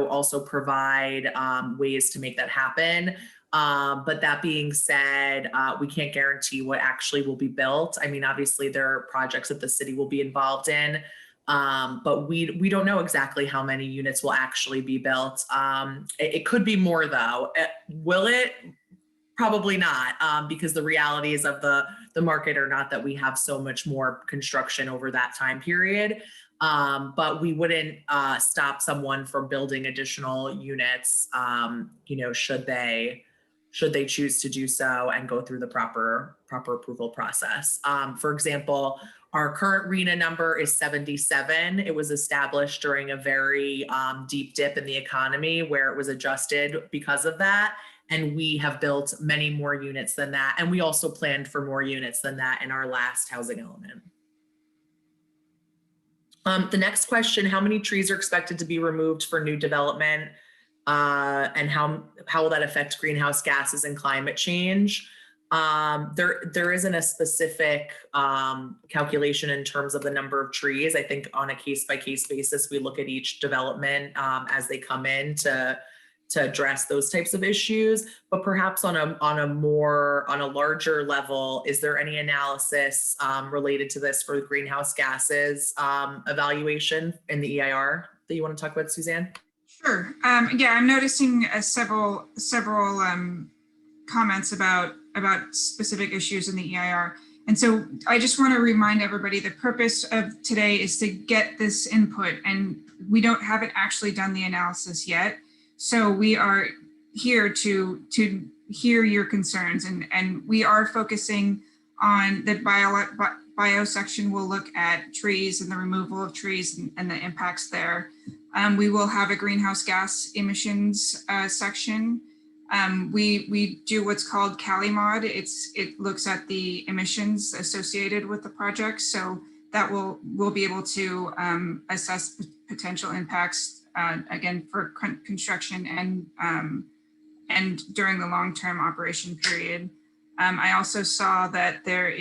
also provide ways to make that happen. But that being said, we can't guarantee what actually will be built. I mean, obviously there are projects that the city will be involved in, but we don't know exactly how many units will actually be built. It could be more though. Will it? Probably not, because the realities of the market are not that we have so much more construction over that time period. But we wouldn't stop someone from building additional units, should they choose to do so and go through the proper approval process. For example, our current RHNA number is 77. It was established during a very deep dip in the economy where it was adjusted because of that. And we have built many more units than that. And we also planned for more units than that in our last housing element. The next question, how many trees are expected to be removed for new development? And how will that affect greenhouse gases and climate change? There isn't a specific calculation in terms of the number of trees. I think on a case-by-case basis, we look at each development as they come in to address those types of issues. But perhaps on a larger level, is there any analysis related to this for the greenhouse gases evaluation in the EIR that you want to talk about, Suzanne? Sure. Yeah, I'm noticing several comments about specific issues in the EIR. And so I just want to remind everybody the purpose of today is to get this input, and we haven't actually done the analysis yet. So we are here to hear your concerns, and we are focusing on the bio section. We'll look at trees and the removal of trees and the impacts there. We will have a greenhouse gas emissions section. We do what's called CaliMod. It looks at the emissions associated with the project. So that we'll be able to assess potential impacts again for construction and during the long-term operation period. I also saw that there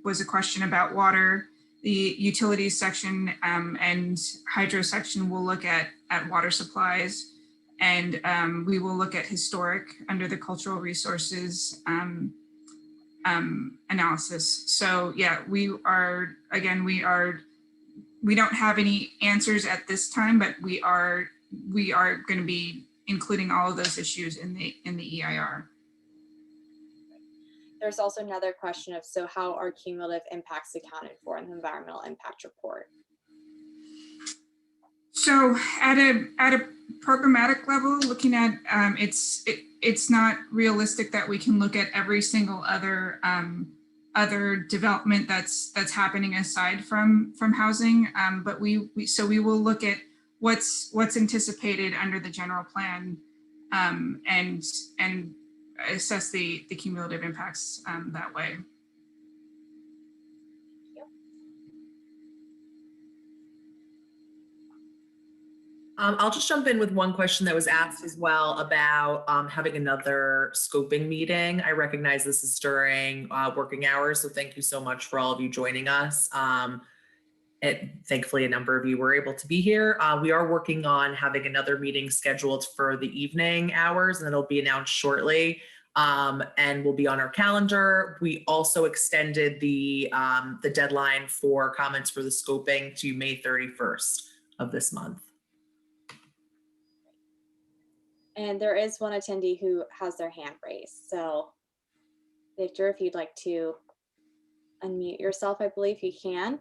was a question about water. The utilities section and hydro section will look at water supplies. And we will look at historic under the cultural resources analysis. So yeah, we don't have any answers at this time, but we are going to be including all of those issues in the EIR. There's also another question of, so how are cumulative impacts accounted for in the environmental impact report? So at a programmatic level, looking at it's not realistic that we can look at every single other development that's happening aside from housing, but we will look at what's anticipated under the general plan and assess the cumulative impacts that way. I'll just jump in with one question that was asked as well about having another scoping meeting. I recognize this is during working hours, so thank you so much for all of you joining us. Thankfully, a number of you were able to be here. We are working on having another meeting scheduled for the evening hours, and it'll be announced shortly and will be on our calendar. We also extended the deadline for comments for the scoping to May 31st of this month. And there is one attendee who has their hand raised. So Victor, if you'd like to unmute yourself, I believe you can.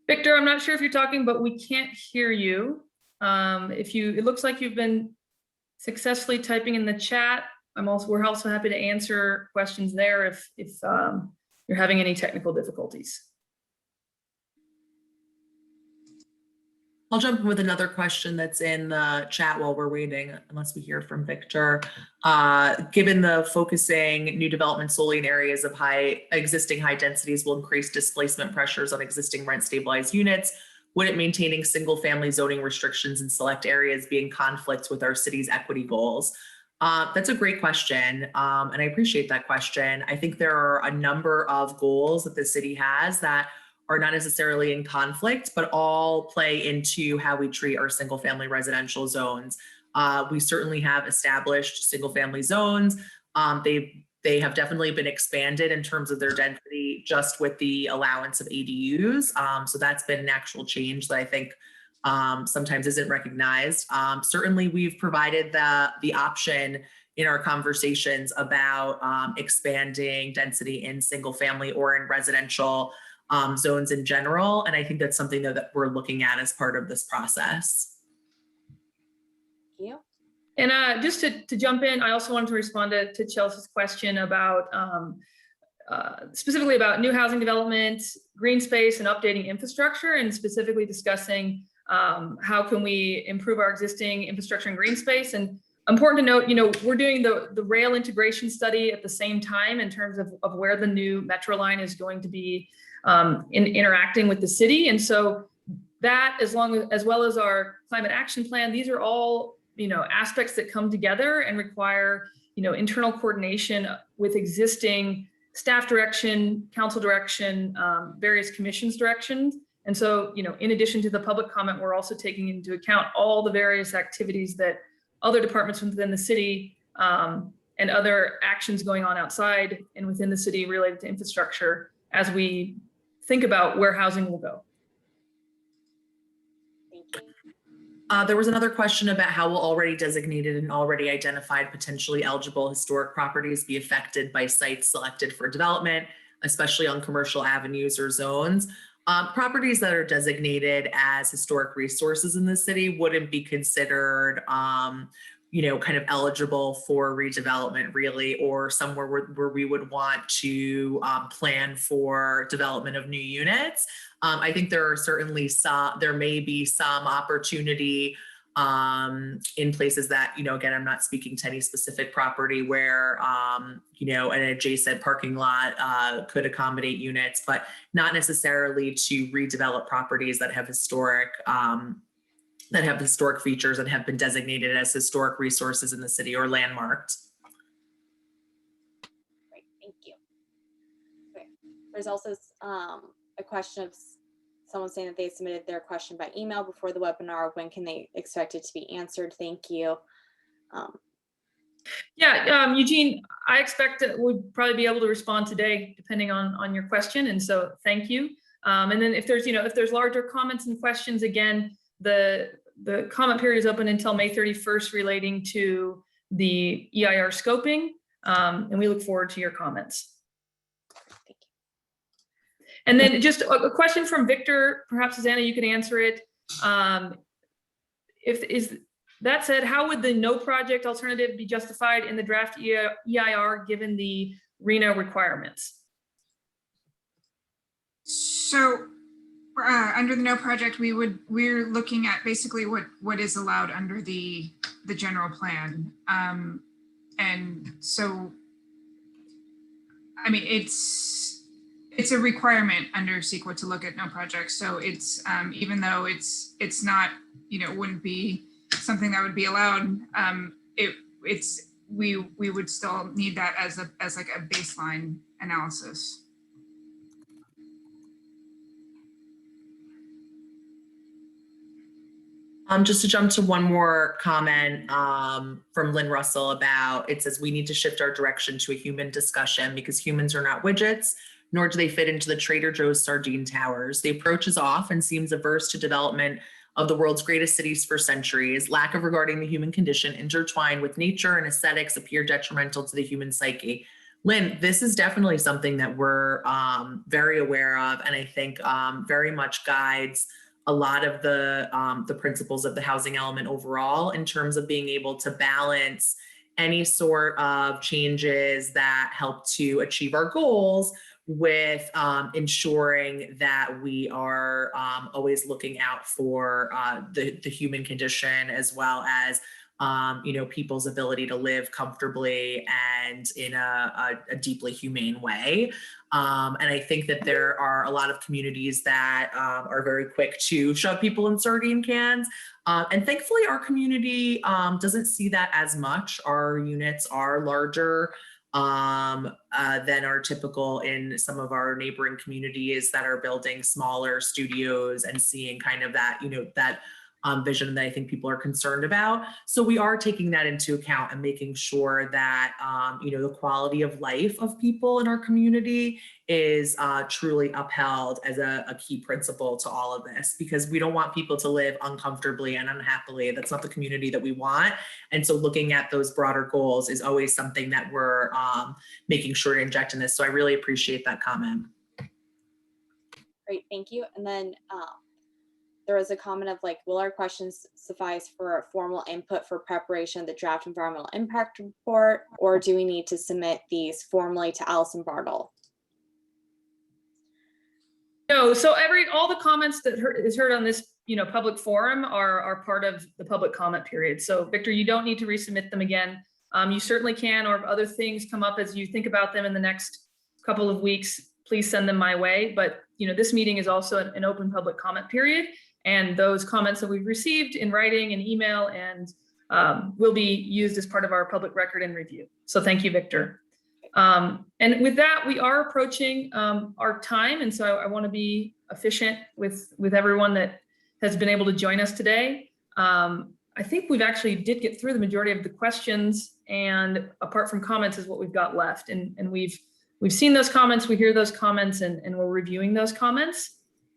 Victor, I'm not sure if you're talking, but we can't hear you. It looks like you've been successfully typing in the chat. We're also happy to answer questions there if you're having any technical difficulties. I'll jump in with another question that's in the chat while we're waiting, unless we hear from Victor. Given the focusing new development solely in areas of existing high densities will increase displacement pressures on existing rent stabilized units, would it maintaining single family zoning restrictions in select areas be in conflict with our city's equity goals? That's a great question, and I appreciate that question. I think there are a number of goals that the city has that are not necessarily in conflict, but all play into how we treat our single family residential zones. We certainly have established single family zones. They have definitely been expanded in terms of their density just with the allowance of ADUs. So that's been an actual change that I think sometimes isn't recognized. Certainly we've provided the option in our conversations about expanding density in single family or in residential zones in general. And I think that's something that we're looking at as part of this process. Thank you. And just to jump in, I also wanted to respond to Chelsea's question about specifically about new housing development, green space, and updating infrastructure, and specifically discussing how can we improve our existing infrastructure and green space. And important to note, we're doing the rail integration study at the same time in terms of where the new metro line is going to be interacting with the city. And so that, as well as our climate action plan, these are all aspects that come together and require internal coordination with existing staff direction, council direction, various commissions directions. And so, in addition to the public comment, we're also taking into account all the various activities that other departments within the city and other actions going on outside and within the city related to infrastructure as we think about where housing will go. Thank you. There was another question about how will already designated and already identified potentially eligible historic properties be affected by sites selected for development, especially on commercial avenues or zones. Properties that are designated as historic resources in the city wouldn't be considered kind of eligible for redevelopment really, or somewhere where we would want to plan for development of new units. I think there are certainly there may be some opportunity in places that, again, I'm not speaking to any specific property where, an adjacent parking lot could accommodate units, but not necessarily to redevelop properties that have historic features and have been designated as historic resources in the city or landmarked. Great, thank you. Okay. There's also a question of someone saying that they submitted their question by email before the webinar. When can they expect it to be answered? Thank you. Eugene, I expect that we'll probably be able to respond today, depending on your question. And so thank you. And then if there's larger comments and questions, again, the comment period is open until May 31st relating to the EIR scoping. And we look forward to your comments. Thank you. And then just a question from Victor, perhaps Susanna, you can answer it. That said, how would the no project alternative be justified in the draft EIR given the RHNA requirements? So under the no project, we're looking at basically what is allowed under the general plan. And so, I mean, it's a requirement under CEQA to look at no project. So it's even though it's not, it wouldn't be something that would be allowed. We would still need that as like a baseline analysis. Just to jump to one more comment from Lynn Russell about, it says we need to shift our direction to a human discussion because humans are not widgets, nor do they fit into the Trader Joe's sardine towers. The approach is off and seems averse to development of the world's greatest cities for centuries. Lack of regarding the human condition intertwined with nature and aesthetics appear detrimental to the human psyche. Lynn, this is definitely something that we're very aware of, and I think very much guides a lot of the principles of the housing element overall in terms of being able to balance any sort of changes that help to achieve our goals with ensuring that we are always looking out for the human condition as well as people's ability to live comfortably and in a deeply humane way. And I think that there are a lot of communities that are very quick to shove people in sardine cans. And thankfully our community doesn't see that as much. Our units are larger than are typical in some of our neighboring communities that are building smaller studios and seeing kind of that, that vision that I think people are concerned about. So we are taking that into account and making sure that, the quality of life of people in our community is truly upheld as a key principle to all of this, because we don't want people to live uncomfortably and unhappily. That's not the community that we want. And so looking at those broader goals is always something that we're making sure to inject in this. So I really appreciate that comment. Great, thank you. And then there was a comment of will our questions suffice for formal input for preparation of the draft environmental impact report, or do we need to submit these formally to Allison Bartle? No, so all the comments that is heard on this, public forum are part of the public comment period. So Victor, you don't need to resubmit them again. You certainly can, or if other things come up as you think about them in the next couple of weeks, please send them my way. But this meeting is also an open public comment period. And those comments that we've received in writing and email and will be used as part of our public record and review. So thank you, Victor. And with that, we are approaching our time. And so I want to be efficient with everyone that has been able to join us today. I think we've actually did get through the majority of the questions, and apart from comments is what we've got left. And we've seen those comments, we hear those comments, and we're reviewing those comments.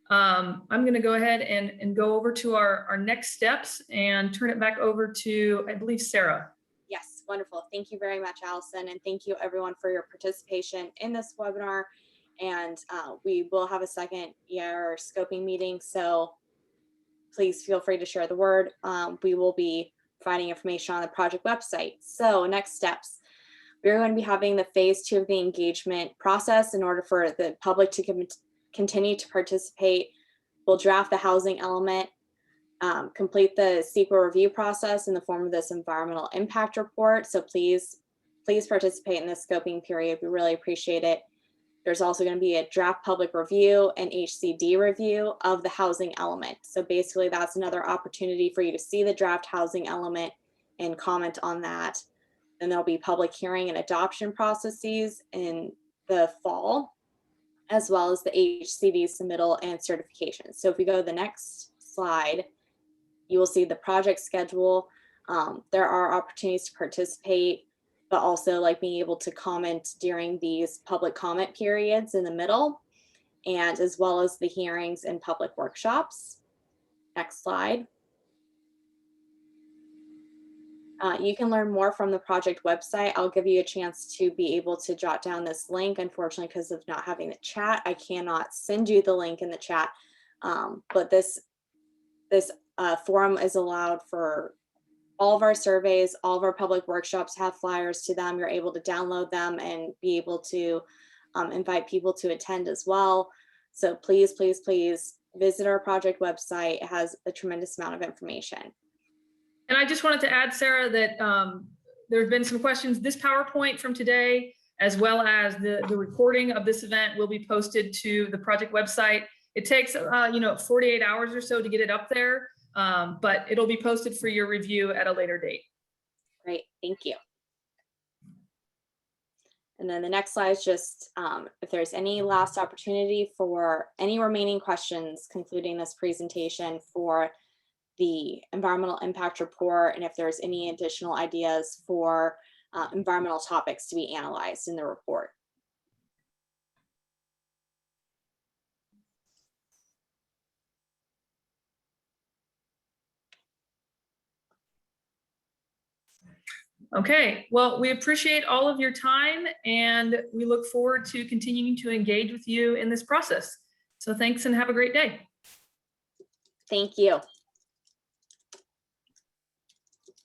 I'm going to go ahead and go over to our next steps and turn it back over to, I believe, Sarah. Yes, wonderful. Thank you very much, Allison. And thank you everyone for your participation in this webinar. And we will have a second Eir scoping meeting. So please feel free to share the word. We will be providing information on the project website. So next steps, we're going to be having the phase 2 of the engagement process. In order for the public to continue to participate, we'll draft the housing element, complete the CEQA review process in the form of this environmental impact report. So please participate in this scoping period. We really appreciate it. There's also going to be a draft public review and HCD review of the housing element. So basically that's another opportunity for you to see the draft housing element and comment on that. Then there'll be public hearing and adoption processes in the fall, as well as the HCD submittal and certification. So if we go to the next slide, you will see the project schedule. There are opportunities to participate, but also like being able to comment during these public comment periods in the middle, and as well as the hearings and public workshops. Next slide. You can learn more from the project website. I'll give you a chance to be able to jot down this link. Unfortunately, because of not having the chat, I cannot send you the link in the chat. But this forum is allowed for all of our surveys, all of our public workshops have flyers to them. You're able to download them and be able to invite people to attend as well. So please, please, please visit our project website. It has a tremendous amount of information. And I just wanted to add, Sarah, that there have been some questions. This PowerPoint from today, as well as the recording of this event, will be posted to the project website. It takes 48 hours or so to get it up there, but it'll be posted for your review at a later date. Great, thank you. And then the next slide is just if there's any last opportunity for any remaining questions concluding this presentation for the environmental impact report, and if there's any additional ideas for environmental topics to be analyzed in the report. Okay, well, we appreciate all of your time, and we look forward to continuing to engage with you in this process. So thanks and have a great day. Thank you.